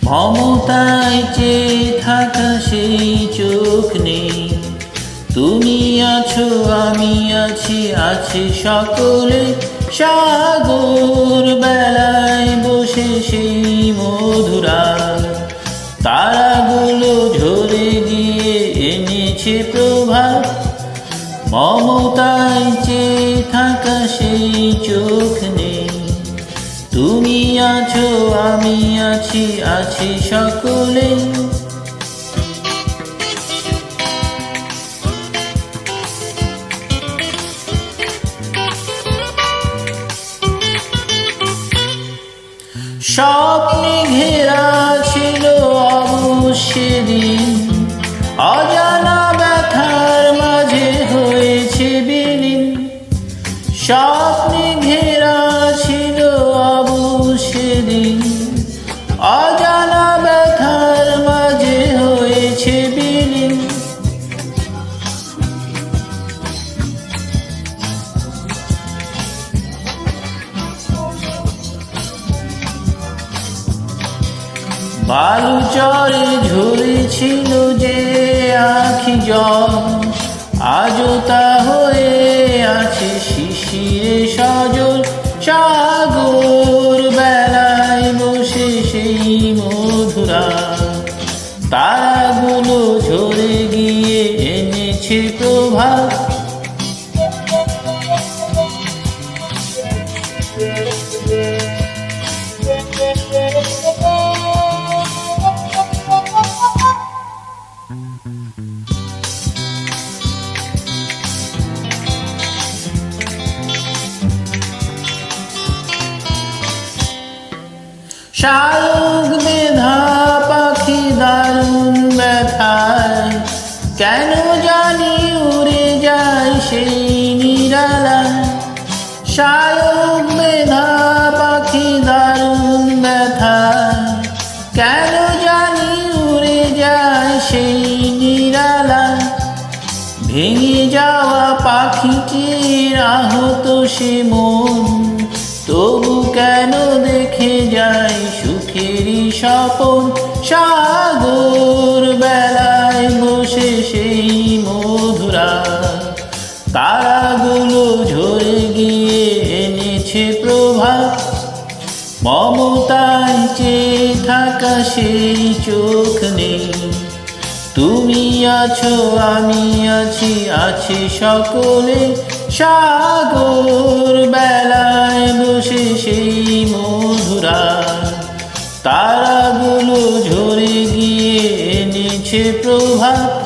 মমতায় চেয়ে থাকা সেই চোখ নেই। তুমি আছো আমি আছি, আছে সকলে। সাগর বেলায় বসে সেই মধুরা তারাগুলো ঝরে গিয়ে এনেছে প্রভাত। মমতায় চেয়ে থাকা সেই চোখ নেই। তুমি আছো আমি আছি, আছি সকলে। স্বপ্নে ঘেরা ছিল অবশ্যদিন, অজানা ব্যথার মাঝে হয়েছে বিলীন। স্বপ্নে ঘেরা ছিল অবশ্যদিন, অজানা ব্যথার মাঝে হয়েছে বিলীন। বালুচরে ঝরেছিল যে আখি জল, আজও তা হয়ে আছে শিশিরে সজল। সাগর বেলায় বসে সেই মধুরা তারাগুলো ঝরে গিয়ে এনেছে প্রভাত। শালুক মেধা পাখি দারুণ ব্যথায় কেন জানি উড়ে যায় সেই নিরালায়। শালুক মেধা পাখি দারুণ ব্যথায় কেন জানি উড়ে যায় সেই নিরালায়। ভেঙে যাওয়া পাখিটির আহত সে মন, তবু কেন দেখে যায় সুখেরই স্বপন। সাগর বেলায় বসে সেই মধুরা তারাগুলো ঝরে গিয়ে এনেছে প্রভাত। মমতায় চেয়ে থাকা সেই চোখ নেই। তুমি আছো আমি আছি, আছে সকলে। সাগর বেলায় বসে সেই মধুরা তারাগুলো ঝরে গিয়ে এনেছে প্রভাত।